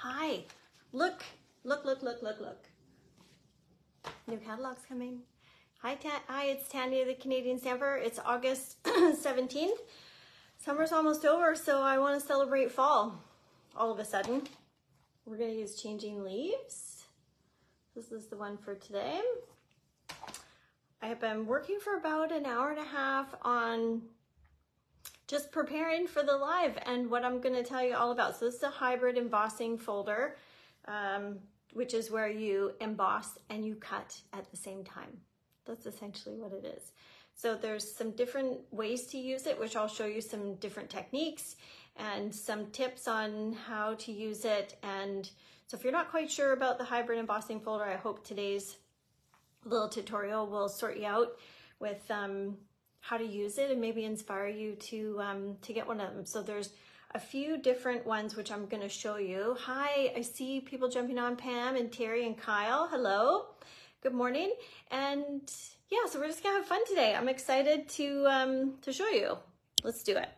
Hi. Look, look, look, look, look, look. New catalog's coming. Hi, it's Tanya, the Canadian Stamper. It's August 17th. Summer's almost over, so I want to celebrate fall all of a sudden. We're going to use Changing Leaves. This is the one for today. I have been working for about an hour and a half on just preparing for the live and what I'm going to tell you all about. So this is a hybrid embossing folder, which is where you emboss and you cut at the same time. That's essentially what it is. So there's some different ways to use it, which I'll show you some different techniques and some tips on how to use it. And so if you're not quite sure about the hybrid embossing folder, I hope today's little tutorial will sort you out with how to use it and maybe inspire you to get one of them. So there's a few different ones which I'm going to show you. Hi, I see people jumping on, Pam and Terry and Kyle. Hello, good morning. And yeah, so we're just gonna have fun today. I'm excited to show you. Let's do it.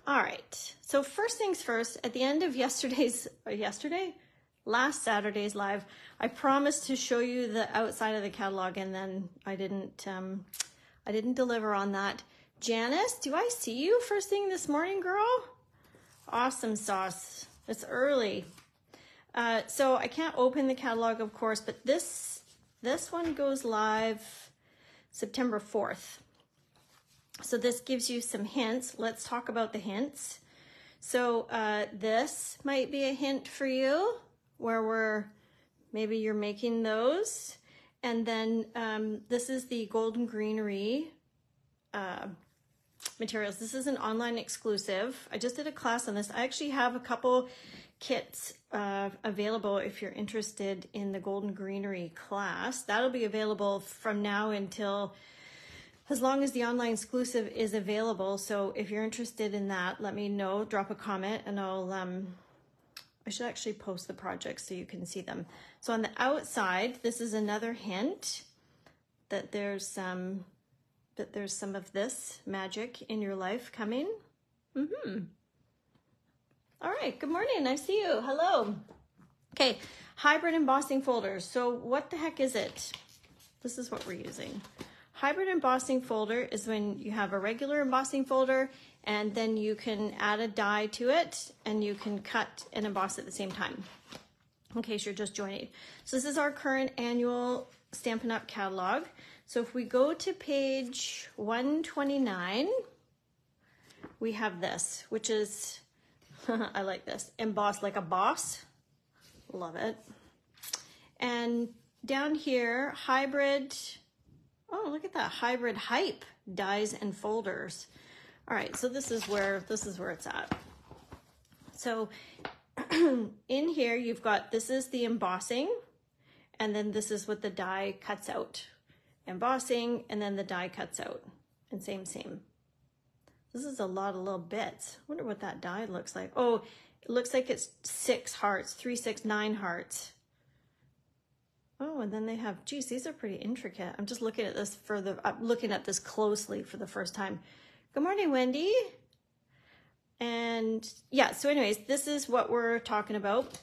All right. So first things first. At the end of last Saturday's live, I promised to show you the outside of the catalog, and then I didn't deliver on that. Janice, do I see you first thing this morning, girl? Awesome sauce. It's early. So I can't open the catalog, of course, but this one goes live September 4th. So this gives you some hints. Let's talk about the hints. So this might be a hint for you where maybe you're making those. And then this is the Golden Greenery materials. This is an online exclusive. I just did a class on this. I actually have a couple kits available if you're interested in the Golden Greenery class. That'll be available from now until as long as the online exclusive is available. So if you're interested in that, let me know, drop a comment, and I should actually post the projects so you can see them. So on the outside, this is another hint that there's some of this magic in your life coming. All right, good morning, I see you, hello. Okay, hybrid embossing folders. So what the heck is it? This is what we're using. Hybrid embossing folder is when you have a regular embossing folder and then you can add a die to it and you can cut and emboss at the same time, in case you're just joining. So this is our current annual Stampin' Up! Catalog. So if we go to page 129, we have this, which is, I like this, emboss like a boss. Love it. And down here, hybrid, oh, look at that, hybrid hype dies and folders. All right, so this is where it's at. So in here, you've got, this is the embossing, and then this is what the die cuts out. Embossing, and then the die cuts out, and same. This is a lot of little bits. I wonder what that die looks like. Oh, it looks like it's 6 hearts, 3, 6, 9 hearts. Oh, and then they have, geez, these are pretty intricate. I'm just looking at this I'm looking at this closely for the first time. Good morning, Wendy. And yeah, so anyways, this is what we're talking about.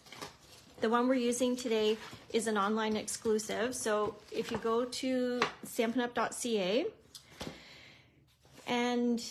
The one we're using today is an online exclusive. So if you go to stampinup.ca and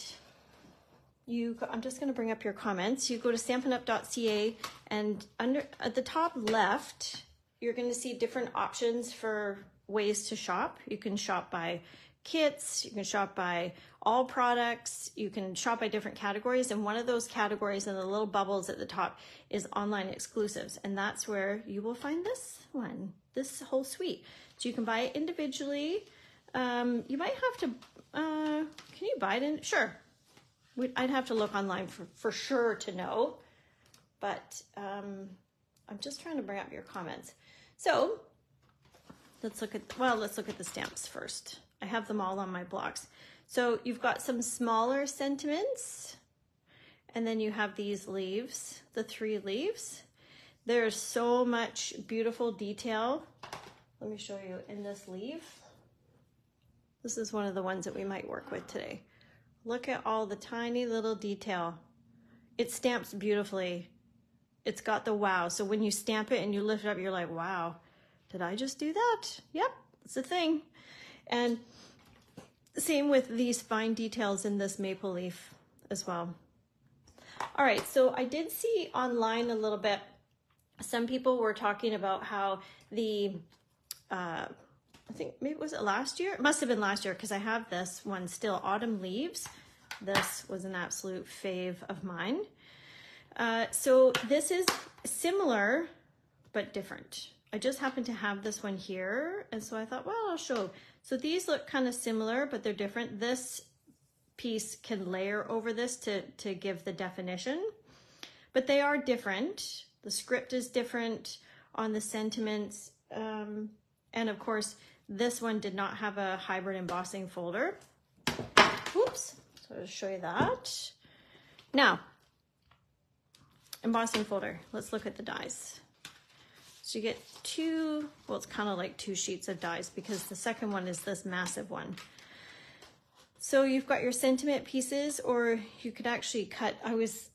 I'm just going to bring up your comments. You go to stampinup.ca and at the top left, you're going to see different options for ways to shop. You can shop by kits, you can shop by all products, you can shop by different categories, and one of those categories in the little bubbles at the top is online exclusives, and that's where you will find this one, this whole suite. So you can buy it individually. You might have to, can you buy it in? Sure. I'd have to look online for sure to know, but I'm just trying to bring up your comments. So let's look at the stamps first. I have them all on my blocks. So you've got some smaller sentiments, and then you have these leaves, the 3 leaves. There's so much beautiful detail. Let me show you in this leaf. This is one of the ones that we might work with today. Look at all the tiny little detail. it stamps beautifully. It's got the wow. So when you stamp it and you lift it up, you're like, wow, did I just do that? Yep, it's a thing. And same with these fine details in this maple leaf as well. All right, so I did see online a little bit, some people were talking about how the, I think maybe was it last year? It must have been last year because I have this one still, Autumn Leaves. This was an absolute fave of mine. So this is similar, but different. I just happen to have this one here. And so I thought, well, I'll show. So these look kind of similar, but they're different. This piece can layer over this to give the definition, but they are different. The script is different on the sentiments. And of course, this one did not have a hybrid embossing folder. Oops, so I'll show you that. Now, embossing folder, let's look at the dies. So you get two, well, it's kind of like two sheets of dies because the second one is this massive one. So you've got your sentiment pieces, or you could actually cut,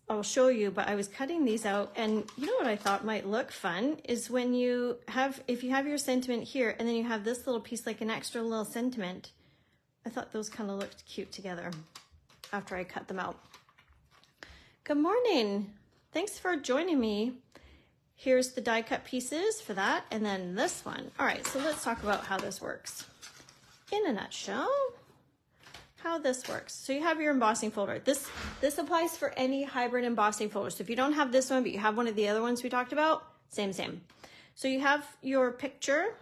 I'll show you, but I was cutting these out, and you know what I thought might look fun is when you have, if you have your sentiment here and then you have this little piece like an extra little sentiment, I thought those kind of looked cute together after I cut them out. Good morning. Thanks for joining me. Here's the die cut pieces for that, and then this one. All right, so let's talk about how this works. In a nutshell, how this works. So you have your embossing folder. This applies for any hybrid embossing folder. So if you don't have this one, but you have one of the other ones we talked about, same. So you have your picture.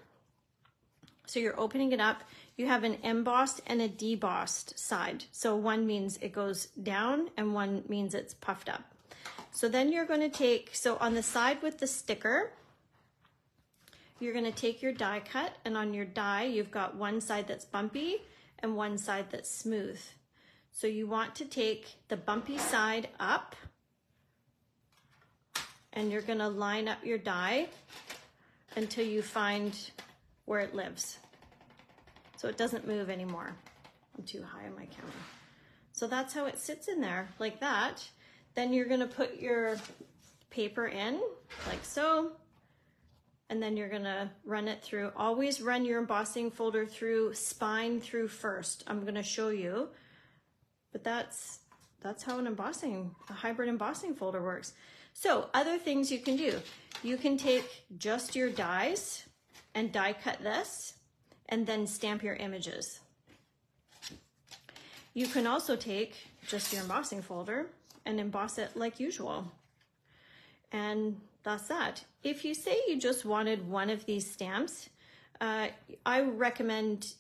So you're opening it up. You have an embossed and a debossed side. So one means it goes down and one means it's puffed up. So then you're going to take, so on the side with the sticker, you're going to take your die cut, and on your die, you've got one side that's bumpy and one side that's smooth. So you want to take the bumpy side up, and you're going to line up your die until you find where it lives. So it doesn't move anymore. I'm too high on my camera. So that's how it sits in there, like that. Then you're going to put your paper in, like so. And then you're gonna run it through. Always run your embossing folder through spine through first. I'm gonna show you, but that's how a hybrid embossing folder works. So other things you can do. You can take just your dies and die cut this and then stamp your images. You can also take just your embossing folder and emboss it like usual. And that's that. If you say you just wanted one of these stamps, I recommend,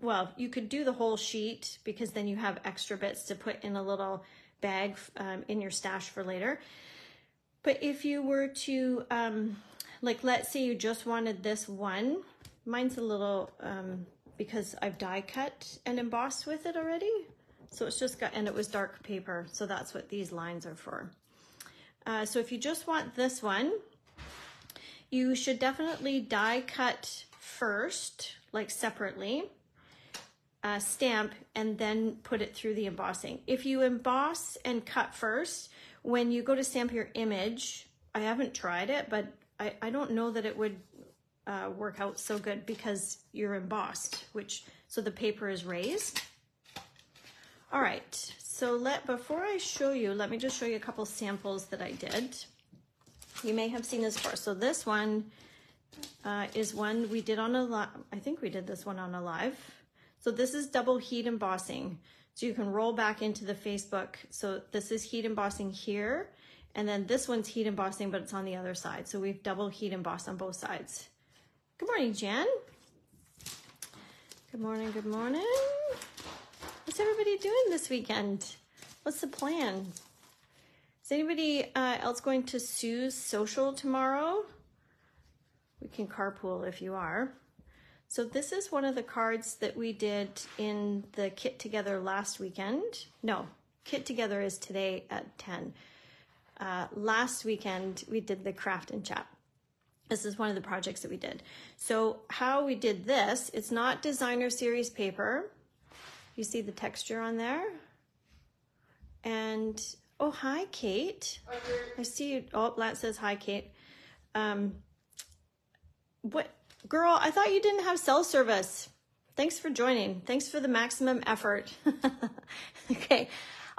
well, you could do the whole sheet because then you have extra bits to put in a little bag in your stash for later. But if you were to, like, let's say you just wanted this one, mine's a little, because I've die cut and embossed with it already. So it's just got, and it was dark paper. So that's what these lines are for. So if you just want this one, you should definitely die cut first, like separately, stamp, and then put it through the embossing. If you emboss and cut first, when you go to stamp your image, I haven't tried it, but I don't know that it would work out so good because you're embossed, so the paper is raised. All right, so before I show you, let me just show you a couple samples that I did. You may have seen this before. So this one is one we did on a live. I think we did this one on a live. So this is double heat embossing. So you can roll back into the Facebook. So this is heat embossing here. And then this one's heat embossing, but it's on the other side. So we've double heat embossed on both sides. Good morning, Jen. Good morning, good morning. What's everybody doing this weekend? What's the plan? Is anybody else going to Sue's social tomorrow? We can carpool if you are. So this is one of the cards that we did in the Kit Together last weekend. No, Kit Together is today at 10. Last weekend, we did the Craft and Chat. This is one of the projects that we did. So how we did this, it's not designer series paper. You see the texture on there? And Oh, hi, Kate. I see you. Oh, that says hi, Kate. What, girl, I thought you didn't have cell service. Thanks for joining. Thanks for the maximum effort. Okay.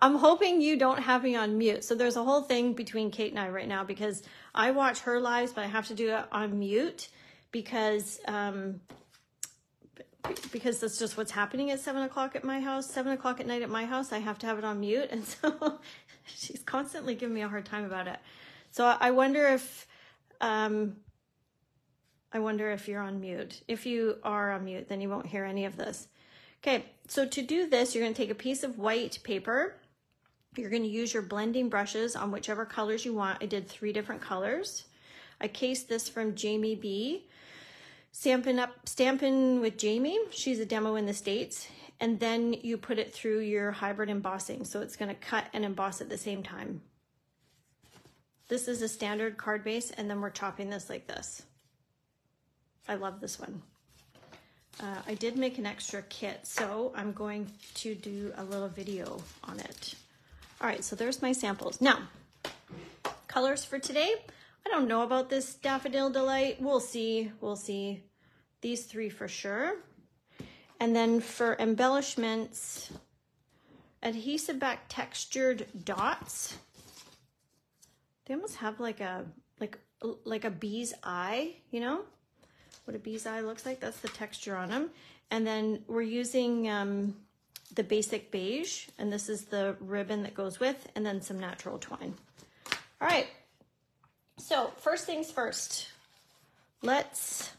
I'm hoping you don't have me on mute. So there's a whole thing between Kate and I right now because I watch her lives, but I have to do it on mute because that's just what's happening at 7 o'clock at my house, 7 o'clock at night at my house. I have to have it on mute. And so she's constantly giving me a hard time about it. So I wonder if you're on mute. If you are on mute, then you won't hear any of this. Okay, so to do this, you're going to take a piece of white paper. You're going to use your blending brushes on whichever colors you want. I did 3 different colors. I cased this from Jamie B. Stampin' with Jamie. She's a demo in the States. And then you put it through your hybrid embossing. So it's going to cut and emboss at the same time. This is a standard card base, and then we're chopping this like this. I love this one. I did make an extra kit, so I'm going to do a little video on it. All right, so there's my samples. Now, colors for today. I don't know about this Daffodil Delight. We'll see. We'll see. These 3 for sure. And then for embellishments, adhesive back textured dots. They almost have like a bee's eye, you know? What a bee's eye looks like. That's the texture on them. And then we're using the basic beige, and this is the ribbon that goes with, and then some natural twine. All right. So first things first, let's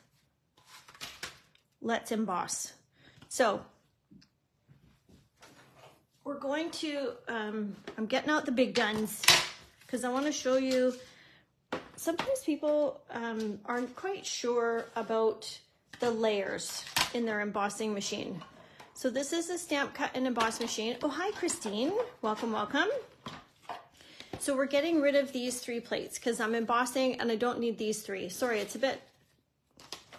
emboss. So we're going to, I'm getting out the big guns because I want to show you. Sometimes people aren't quite sure about the layers in their embossing machine. So this is a stamp cut and emboss machine. Oh, hi, Christine. Welcome, welcome. So we're getting rid of these 3 plates because I'm embossing and I don't need these 3. Sorry, it's a bit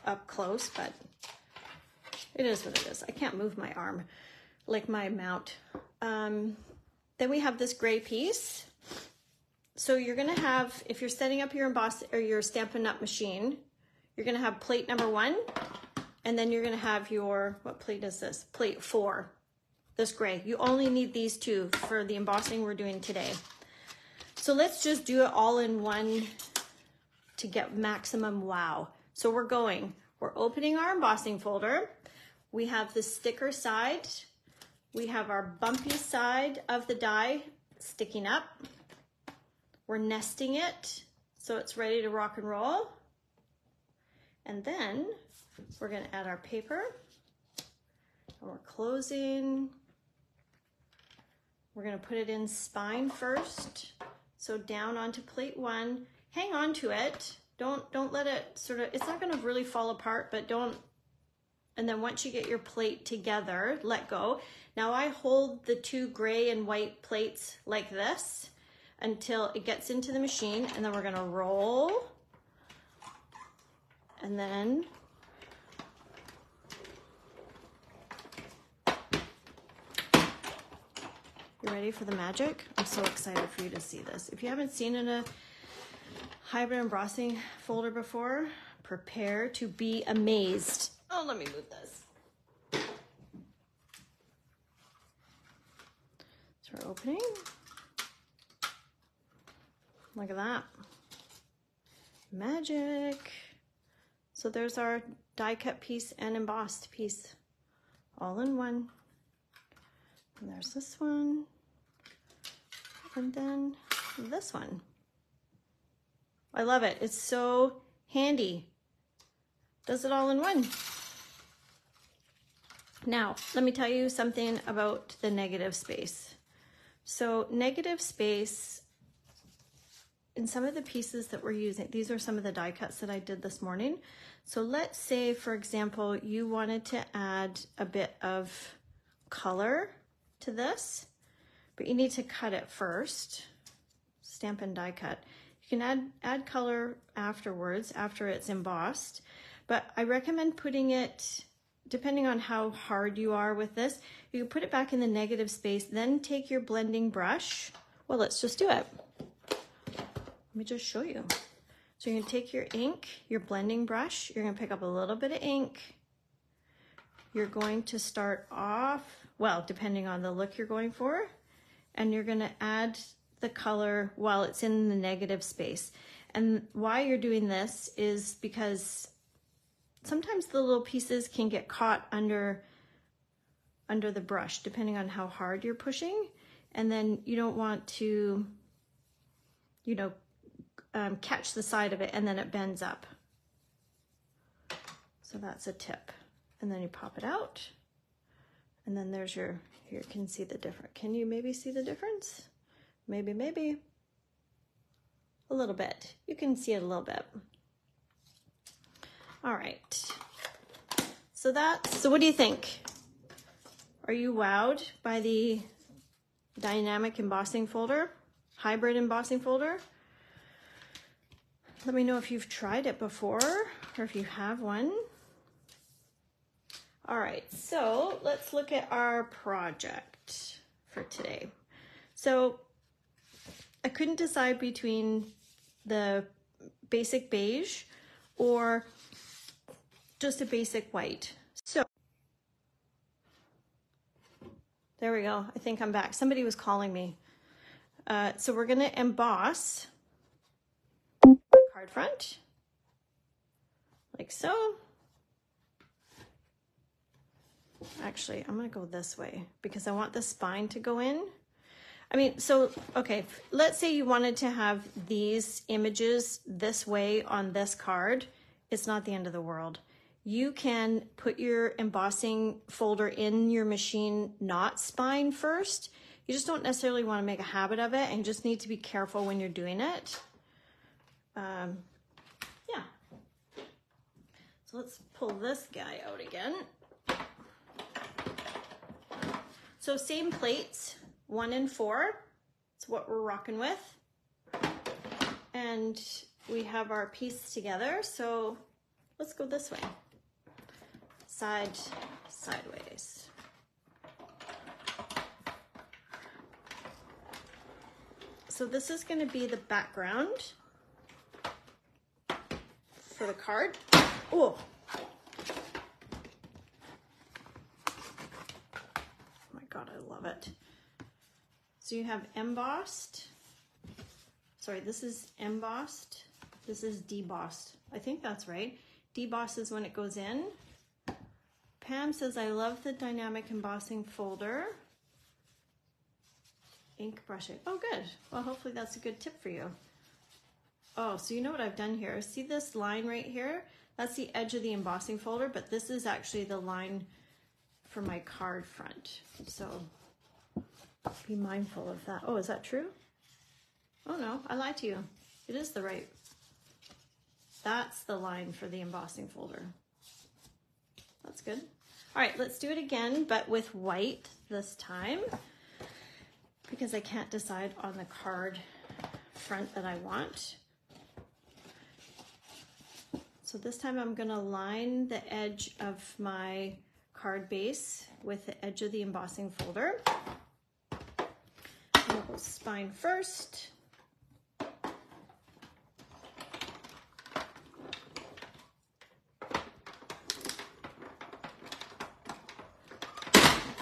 up close, but it is what it is. I can't move my arm like my mount. Then we have this gray piece. So you're gonna have, if you're setting up your emboss or your Stampin' Up machine, you're gonna have plate number 1, and then you're gonna have your, what plate is this? Plate 4, this gray. You only need these 2 for the embossing we're doing today. So let's just do it all in one to get maximum wow. So we're opening our embossing folder. We have the sticker side. We have our bumpy side of the die sticking up. We're nesting it so it's ready to rock and roll. And then we're going to add our paper. And we're closing. We're going to put it in spine first. So down onto plate 1. Hang on to it. Don't let it sort of, it's not going to really fall apart, but don't. And then once you get your plate together, let go. Now I hold the 2 gray and white plates like this until it gets into the machine, and then we're gonna roll. And then you ready for the magic? I'm so excited for you to see this. If you haven't seen in a hybrid embossing folder before, prepare to be amazed. Oh, let me move this. So we're opening. Look at that. Magic. So there's our die cut piece and embossed piece all in one. And there's this one. And then this one. I love it. It's so handy. Does it all in one. Now, let me tell you something about the negative space. So negative space, in some of the pieces that we're using, these are some of the die cuts that I did this morning. So let's say, for example, you wanted to add a bit of color to this, but you need to cut it first. Stampin' die cut. You can add color afterwards, after it's embossed, but I recommend putting it, depending on how hard you are with this, you can put it back in the negative space, then take your blending brush. Well, let's just do it. Let me just show you. So you're gonna take your ink, your blending brush, you're gonna pick up a little bit of ink. You're going to start off, well, depending on the look you're going for, and you're gonna add the color while it's in the negative space. And why you're doing this is because sometimes the little pieces can get caught under the brush, depending on how hard you're pushing. And then you don't want to, you know, catch the side of it and then it bends up. So that's a tip. And then you pop it out. And then there's your, here you can see the difference. Can you maybe see the difference? Maybe. A little bit. You can see it a little bit. All right. So what do you think? Are you wowed by the dynamic embossing folder, hybrid embossing folder? Let me know if you've tried it before or if you have one. All right, so let's look at our project for today. So I couldn't decide between the basic beige or just a basic white. So there we go. I think I'm back. Somebody was calling me. So we're gonna emboss the card front, like so. Actually, I'm gonna go this way because I want the spine to go in. I mean, so, okay, let's say you wanted to have these images this way on this card. It's not the end of the world. You can put your embossing folder in your machine, not spine first. You just don't necessarily want to make a habit of it and you just need to be careful when you're doing it. Yeah. So let's pull this guy out again. So same plates, 1 and 4. That's what we're rocking with. And we have our piece together. So let's go this way. Sideways. So this is going to be the background for the card. Oh. God, I love it. So you have embossed. Sorry, this is embossed. This is debossed. I think that's right. Deboss is when it goes in. Pam says, I love the dynamic embossing folder. Ink brushing. Oh, good. Well, hopefully that's a good tip for you. Oh, so you know what I've done here? See this line right here? That's the edge of the embossing folder, but this is actually the line for my card front. So be mindful of that. Oh, is that true? Oh no, I lied to you. It is the right. That's the line for the embossing folder. That's good. All right, let's do it again, but with white this time because I can't decide on the card front that I want. So this time I'm gonna line the edge of my card base with the edge of the embossing folder. We'll go spine first.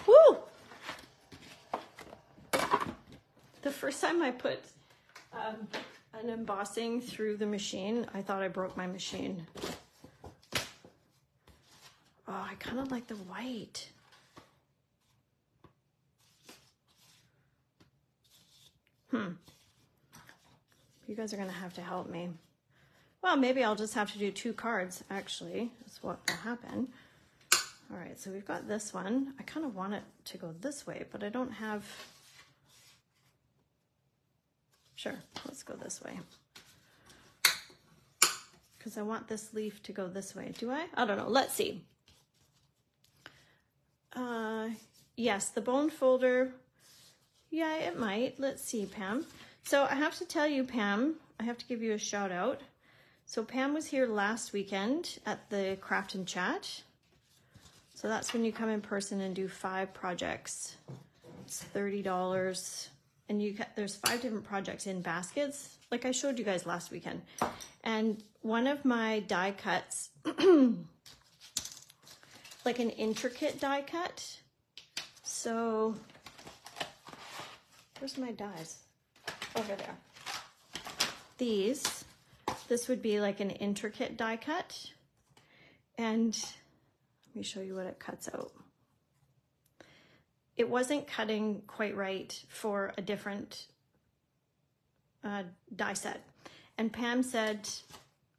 Woo! The first time I put an embossing through the machine, I thought I broke my machine. Oh, I kind of like the white. You guys are going to have to help me. Well, maybe I'll just have to do 2 cards, actually. That's what will happen. All right, so we've got this one. I kind of want it to go this way, but I don't have... Sure, let's go this way. Because I want this leaf to go this way. Do I? I don't know. Let's see. Yes, the bone folder. Yeah, it might. Let's see, Pam. So I have to tell you, Pam, I have to give you a shout out. So Pam was here last weekend at the Craft and Chat. So that's when you come in person and do 5 projects. It's $30. and there's 5 different projects in baskets, like I showed you guys last weekend. And one of my die cuts, like an intricate die cut. So, where's my dies? Over there. This would be like an intricate die cut. And let me show you what it cuts out. It wasn't cutting quite right for a different die set. And Pam said,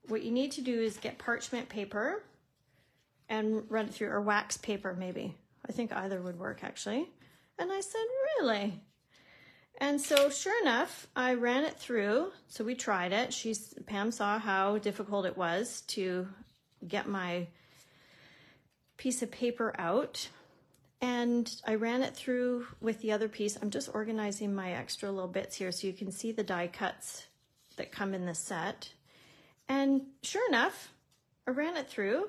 what you need to do is get parchment paper and run it through, or wax paper maybe. I think either would work actually. And I said, really? And so sure enough, I ran it through. So we tried it. Pam saw how difficult it was to get my piece of paper out. And I ran it through with the other piece. I'm just organizing my extra little bits here so you can see the die cuts that come in this set. And sure enough, I ran it through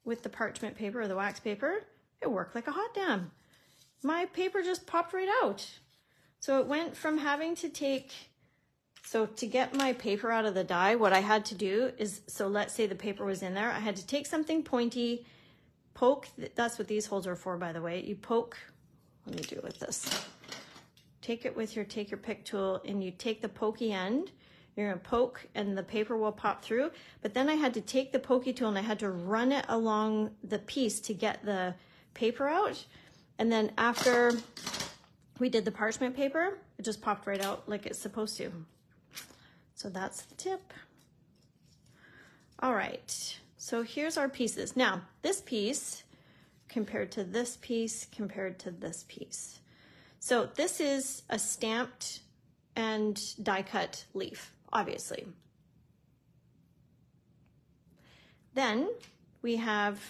with the parchment paper or the wax paper. It worked like a hot damn. My paper just popped right out. So it went from having to to get my paper out of the die, what I had to do is, so let's say the paper was in there, I had to take something pointy, poke, that's what these holes are for, by the way. You poke, let me do it with this. Take it with take your pick tool and you take the pokey end, you're gonna poke and the paper will pop through. But then I had to take the pokey tool and I had to run it along the piece to get the paper out. And then after we did the parchment paper, it just popped right out like it's supposed to. So that's the tip. All right, so here's our pieces. Now, this piece compared to this piece, compared to this piece. So this is a stamped and die cut leaf, obviously. Then we have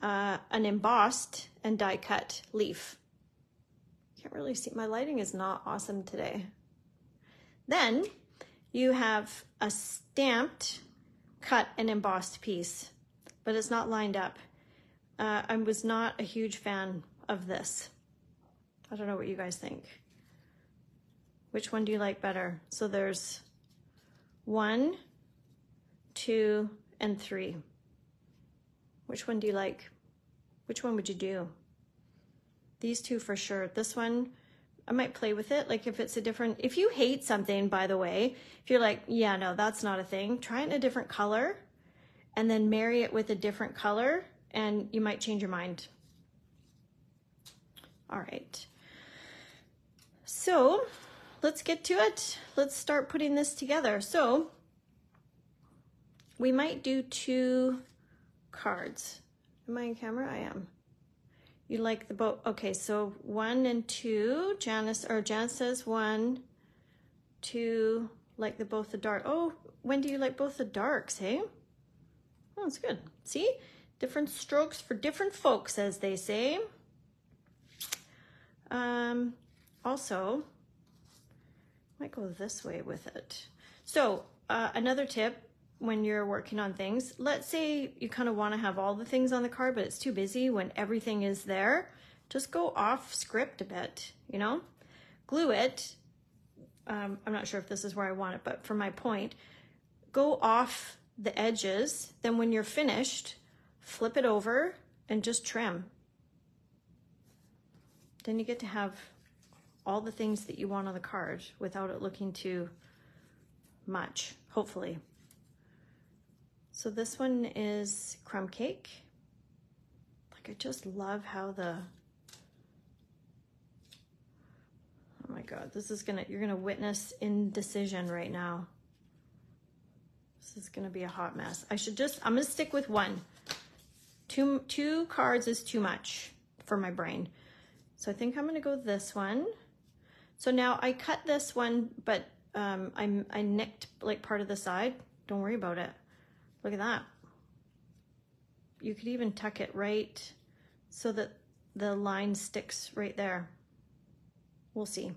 an embossed and die cut leaf. Can't really see, my lighting is not awesome today. Then you have a stamped, cut and embossed piece, but it's not lined up. I was not a huge fan of this. I don't know what you guys think. Which one do you like better? So there's 1, 2, and 3. Which one do you like? Which one would you do? These two for sure. This one, I might play with it. Like if it's a different, if you hate something, by the way, if you're like, yeah, no, that's not a thing, try it in a different color and then marry it with a different color and you might change your mind. All right. So let's get to it. Let's start putting this together. So we might do 2 cards. Am I in camera? I am. You like the boat? Okay, so 1 and 2. Janice says 1, 2. Like both the dark. Oh, when do you like both the darks? Hey, oh, that's good. See, different strokes for different folks, as they say. Also, might go this way with it. So another tip. When you're working on things, let's say you kind of want to have all the things on the card, but it's too busy when everything is there, just go off script a bit, you know, glue it. I'm not sure if this is where I want it, but for my point, go off the edges. Then when you're finished, flip it over and just trim. Then you get to have all the things that you want on the card without it looking too much, hopefully. So this one is crumb cake. Like I just love how oh my God, this is you're gonna witness indecision right now. This is gonna be a hot mess. I'm gonna stick with 1. Two cards is too much for my brain. So I think I'm gonna go this one. So now I cut this one, but I nicked like part of the side. Don't worry about it. Look at that. You could even tuck it right so that the line sticks right there. We'll see.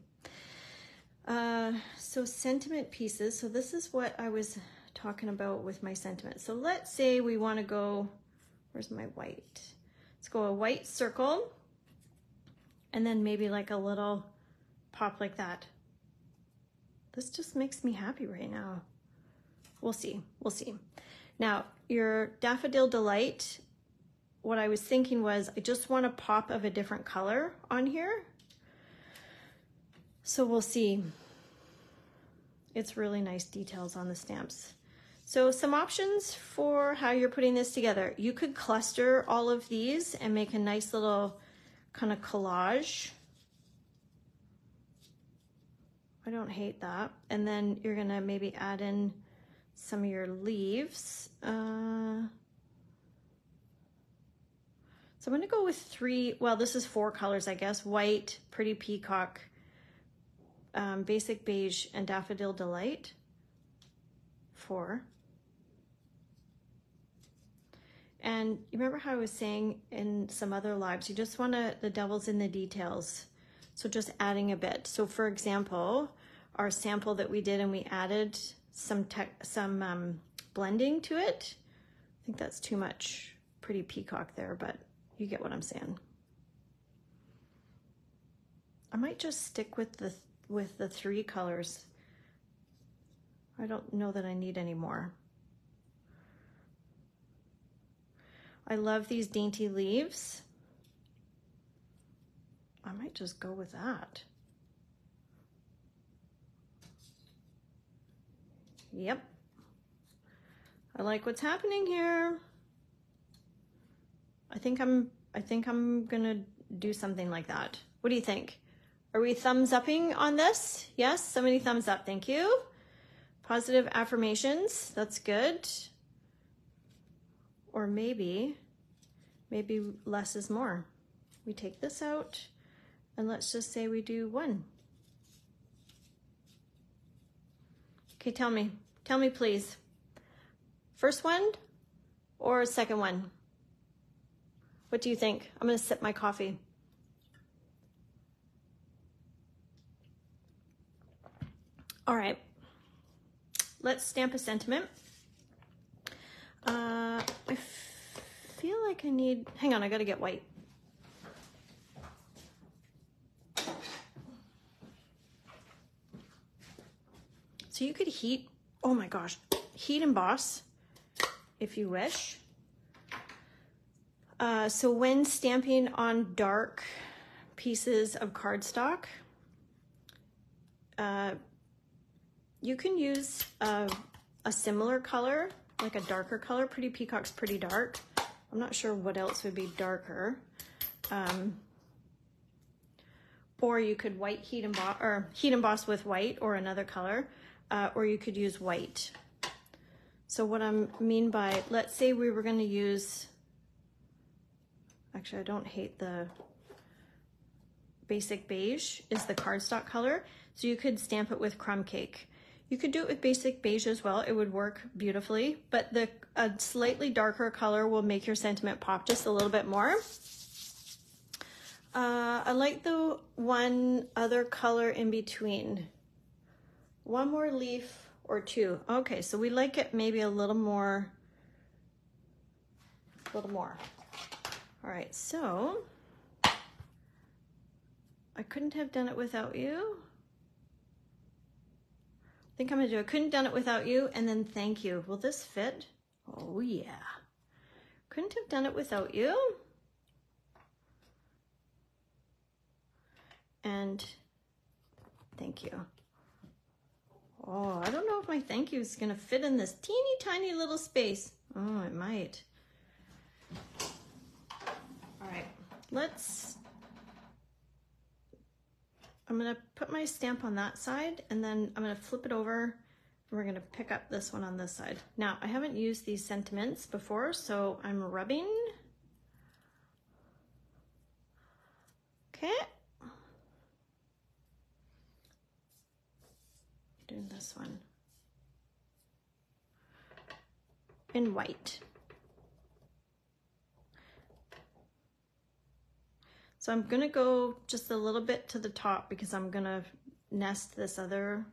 So sentiment pieces. So this is what I was talking about with my sentiment. So let's say we want to go, where's my white? Let's go a white circle and then maybe like a little pop like that. This just makes me happy right now. We'll see, we'll see. Now, your Daffodil Delight, what I was thinking was I just want a pop of a different color on here. So we'll see. It's really nice details on the stamps. So some options for how you're putting this together. You could cluster all of these and make a nice little kind of collage. I don't hate that. And then you're gonna maybe add in some of your leaves. So I'm gonna go with 3, well, this is 4 colors, I guess. White, Pretty Peacock, Basic Beige, and Daffodil Delight. 4. And you remember how I was saying in some other lives, you just want the devil's in the details. So just adding a bit. So for example, our sample that we did and we added some blending to it. I think that's too much Pretty Peacock there, but you get what I'm saying. I might just stick with the 3 colors. I don't know that I need any more. I love these dainty leaves. I might just go with that. Yep. I like what's happening here. I think I'm gonna do something like that. What do you think? Are we thumbs upping on this? Yes, somebody thumbs up, thank you. Positive affirmations, that's good. Or maybe less is more. We take this out and let's just say we do 1. Okay, tell me please. First one or second one? What do you think? I'm gonna sip my coffee. All right, let's stamp a sentiment. I feel like I need, hang on, I gotta get white. So you could heat, oh my gosh, heat emboss if you wish. So when stamping on dark pieces of cardstock, you can use a similar color, like a darker color. Pretty Peacock's pretty dark. I'm not sure what else would be darker. Or you could heat emboss with white or another color, or you could use white. So what I mean by, let's say we were going to use, actually I don't hate the Basic Beige is the cardstock color. So you could stamp it with Crumb Cake. You could do it with Basic Beige as well. It would work beautifully, but a slightly darker color will make your sentiment pop just a little bit more. I like the one other color in between. 1 more leaf or 2. Okay, so we like it maybe a little more. All right, so I couldn't have done it without you. I think I'm gonna do I couldn't done it without you, and then thank you. Will this fit? Oh yeah. Couldn't have done it without you. And thank you. Oh, I don't know if my thank you is gonna fit in this teeny tiny little space. Oh, it might. All right, I'm gonna put my stamp on that side and then I'm gonna flip it over and we're gonna pick up this one on this side. Now, I haven't used these sentiments before, so I'm rubbing. Okay. Doing this one in white. So I'm gonna go just a little bit to the top because I'm gonna nest this other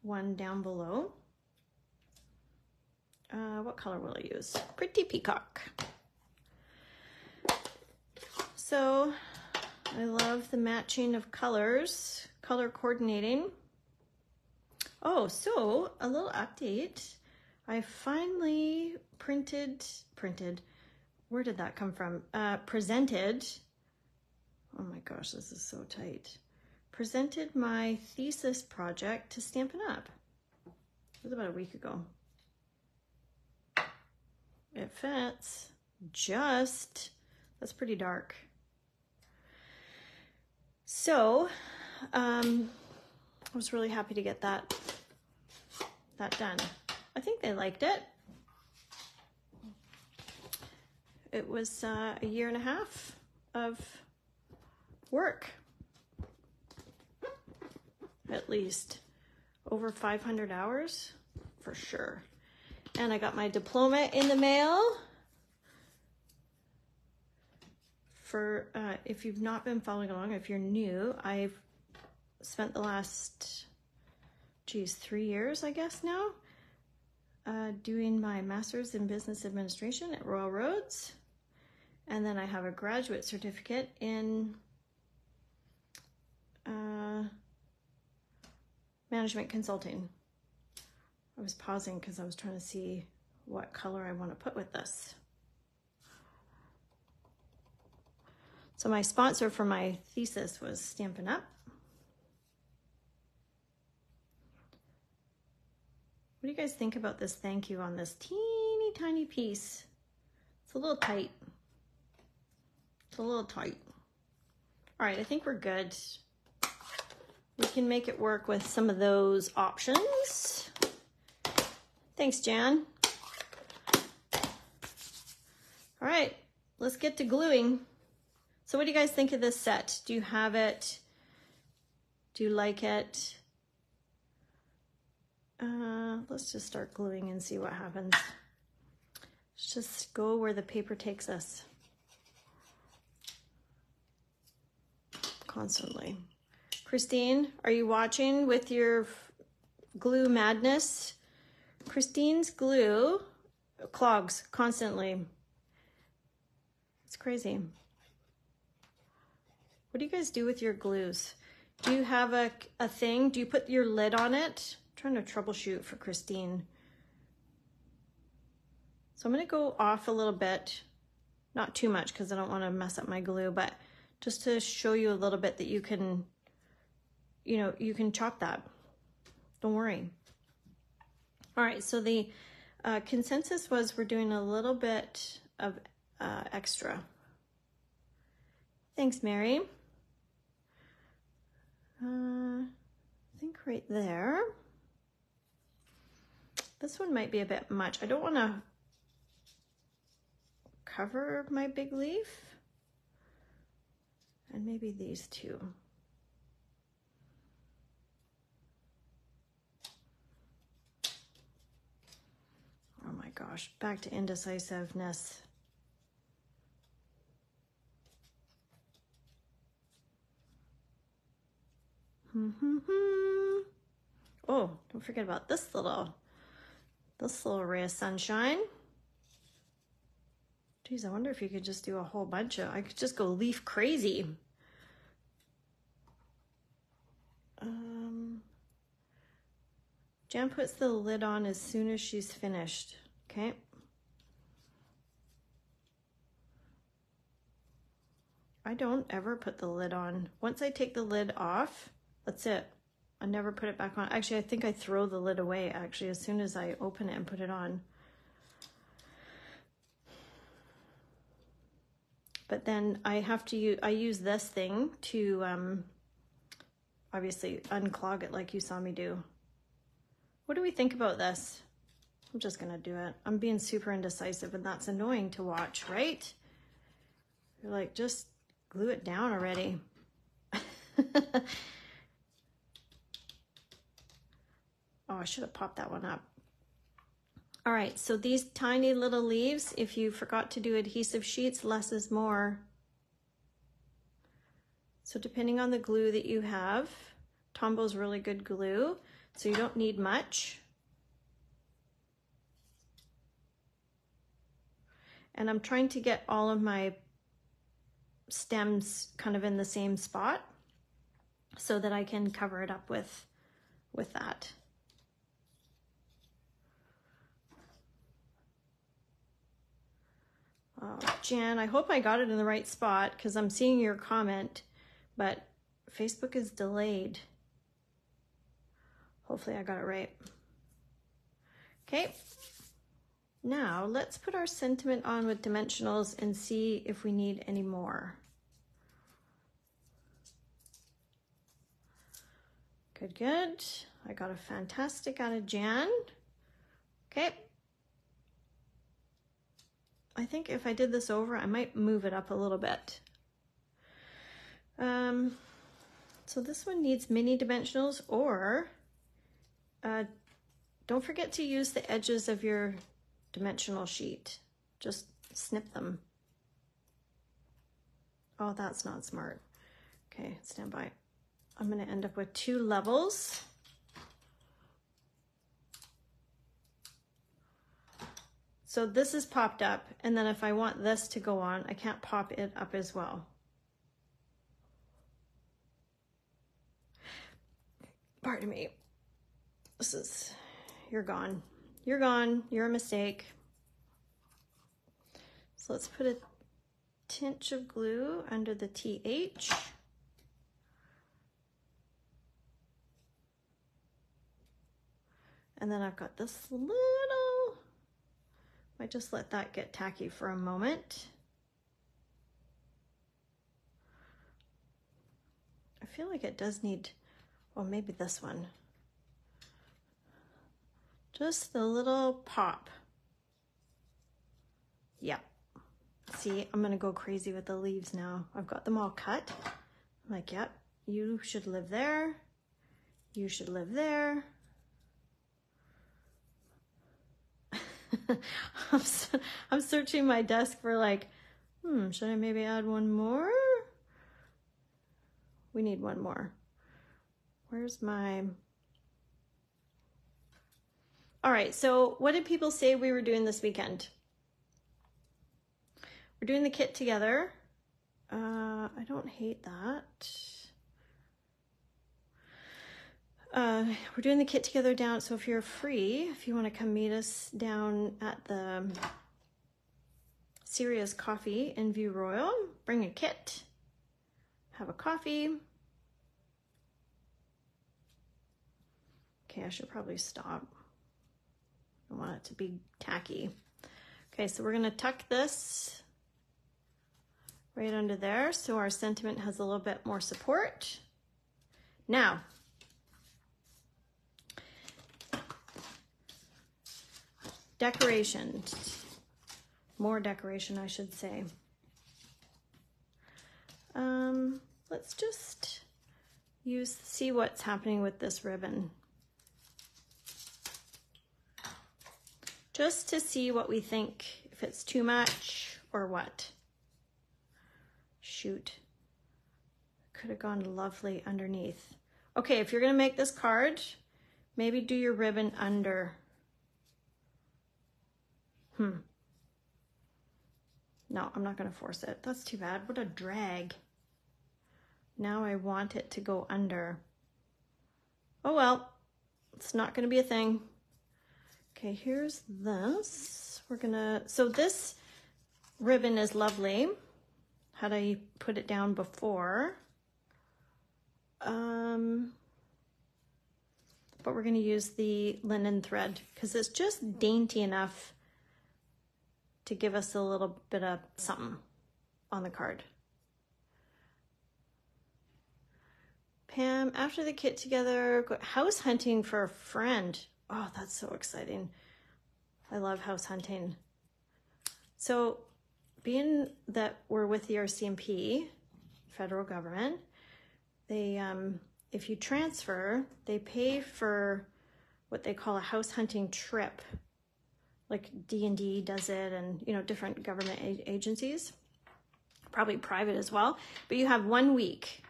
one down below. What color will I use? Pretty Peacock. So I love the matching of colors, color coordinating. Oh, so a little update. I finally printed, where did that come from? Presented, oh my gosh, this is so tight. Presented my thesis project to Stampin' Up. It was about a week ago. It fits, just, that's pretty dark. So, I was really happy to get that done. I think they liked it. It was a year and a half of work, at least over 500 hours for sure. And I got my diploma in the mail. For if you've not been following along, if you're new, I've spent the last 3 years, I guess now, doing my master's in business administration at Royal Roads. And then I have a graduate certificate in management consulting. I was pausing because I was trying to see what color I want to put with this. So my sponsor for my thesis was Stampin' Up. What do you guys think about this thank you on this teeny tiny piece? It's a little tight. It's a little tight. All right, I think we're good. We can make it work with some of those options. Thanks, Jan. All right, let's get to gluing. So what do you guys think of this set? Do you have it? Do you like it? Let's just start gluing and see what happens. Let's just go where the paper takes us. Constantly. Christine, are you watching with your glue madness? Christine's glue clogs constantly. It's crazy. What do you guys do with your glues? Do you have a thing? Do you put your lid on it? I'm trying to troubleshoot for Christine. So I'm going to go off a little bit, not too much because I don't want to mess up my glue, but just to show you a little bit that you can, you know, you can chop that. Don't worry. All right, so the consensus was we're doing a little bit of extra. Thanks, Mary. I think right there. This one might be a bit much. I don't want to cover my big leaf. And maybe these two. Oh my gosh, back to indecisiveness. Oh, don't forget about this little ray of sunshine. Geez, I wonder if you could just do a whole bunch of, I could just go leaf crazy. Jan puts the lid on as soon as she's finished, okay? I don't ever put the lid on. Once I take the lid off, that's it. I never put it back on. Actually, I think I throw the lid away, actually, as soon as I open it and put it on. But then I have to use, I use this thing to obviously unclog it like you saw me do. What do we think about this? I'm just gonna do it. I'm being super indecisive and that's annoying to watch, right? You're like, just glue it down already. Oh, I should have popped that one up. All right, so these tiny little leaves, if you forgot to do adhesive sheets, less is more. So depending on the glue that you have, Tombo's really good glue, so you don't need much. And I'm trying to get all of my stems kind of in the same spot so that I can cover it up with that. Oh, Jan, I hope I got it in the right spot because I'm seeing your comment, but Facebook is delayed. Hopefully I got it right. Okay, now let's put our sentiment on with dimensionals and see if we need any more. Good, good. I got a fantastic out of Jan. Okay. I think if I did this over, I might move it up a little bit. So this one needs mini dimensionals, or don't forget to use the edges of your dimensional sheet. Just snip them. Oh, that's not smart. Okay, stand by. I'm going to end up with 2 levels. So this is popped up, and then if I want this to go on, I can't pop it up as well. Pardon me. This is, you're gone. You're gone. You're a mistake. So let's put a tinge of glue under the TH. And then I've got this little, I just let that get tacky for a moment. I feel like it does need, well, maybe this one. Just a little pop. Yeah. See, I'm gonna go crazy with the leaves now. I've got them all cut. I'm like, yep, you should live there. You should live there. I'm searching my desk for like, should I maybe add one more? We need one more. Where's my... All right, so what did people say we were doing this weekend? We're doing the kit together. I don't hate that. We're doing the kit together down, so if you're free, if you want to come meet us down at the Serious Coffee in View Royal, bring a kit, have a coffee. Okay, I should probably stop. I want it to be tacky. Okay, so we're going to tuck this right under there so our sentiment has a little bit more support. Now, decoration, more decoration, I should say. Let's just see what's happening with this ribbon. Just to see what we think, if it's too much or what. Shoot, could have gone lovely underneath. Okay, if you're gonna make this card, maybe do your ribbon under. No, I'm not gonna force it. That's too bad. What a drag. Now I want it to go under. Oh well, it's not gonna be a thing. Okay, here's this. We're gonna, so this ribbon is lovely. Had I put it down before? But we're gonna use the linen thread because it's just dainty enough to give us a little bit of something on the card. Pam, after the kit together, go house hunting for a friend. Oh, that's so exciting. I love house hunting. So being that we're with the RCMP, federal government, they, if you transfer, they pay for what they call a house hunting trip. Like D&D does it, and you know, different government agencies, probably private as well, but you have 1 week.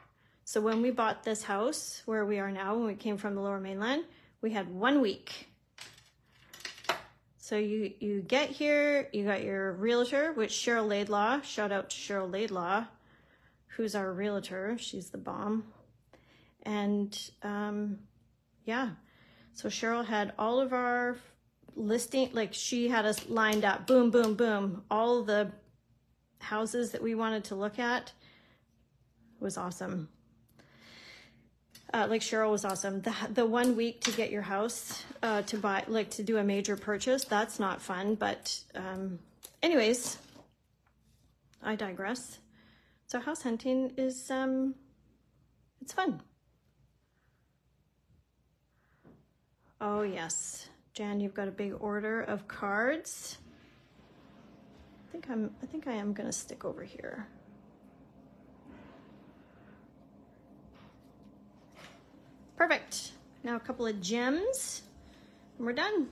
So when we bought this house where we are now, when we came from the Lower Mainland, we had 1 week. So you get here, you got your realtor, which Cheryl Laidlaw, shout out to Cheryl Laidlaw, who's our realtor. She's the bomb. And yeah, so Cheryl had all of our listing, like she had us lined up, boom, boom, boom. All the houses that we wanted to look at. It was awesome. Like Cheryl was awesome. The 1 week to get your house to buy, like to do a major purchase, that's not fun. But anyways, I digress. So house hunting is, it's fun. Oh yes, Jan, you've got a big order of cards. I think I am gonna stick over here. Perfect. Now a couple of gems and we're done.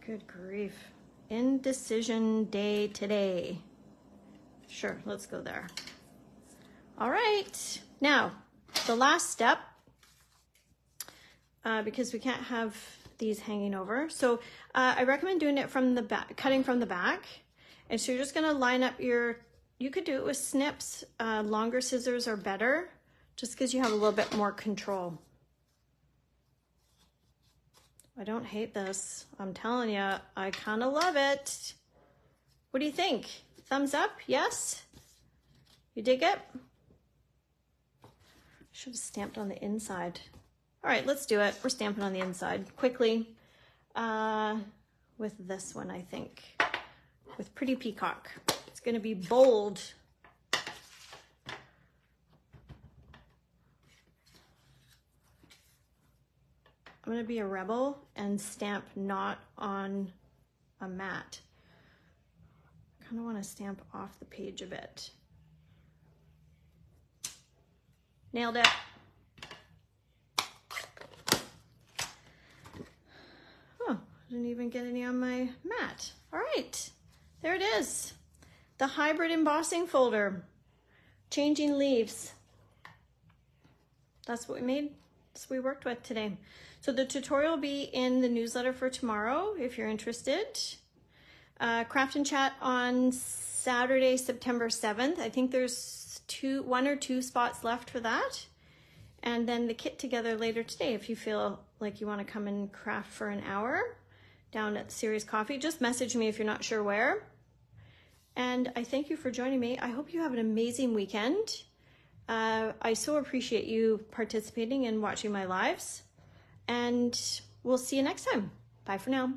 Good grief. Indecision day today. Sure, let's go there. All right, now the last step, because we can't have these hanging over. So I recommend doing it from the back, cutting from the back. And so you're just gonna line up your, you could do it with snips. Longer scissors are better, just because you have a little bit more control. I don't hate this. I'm telling you, I kind of love it. What do you think? Thumbs up? Yes? You dig it? Should have stamped on the inside. All right, let's do it. We're stamping on the inside quickly with this one, I think, with Pretty Peacock. It's going to be bold. I'm going to be a rebel and stamp not on a mat. I kind of want to stamp off the page a bit. Nailed it. Oh, didn't even get any on my mat. All right, there it is. The hybrid embossing folder. Changing leaves. That's what we made. That's what we worked with today. So the tutorial will be in the newsletter for tomorrow if you're interested. Craft and Chat on Saturday, September 7th. I think there's 1 or 2 spots left for that. And then the kit together later today if you feel like you want to come and craft for an hour down at Serious Coffee. Just message me if you're not sure where. And I thank you for joining me. I hope you have an amazing weekend. I so appreciate you participating and watching my lives. And we'll see you next time. Bye for now.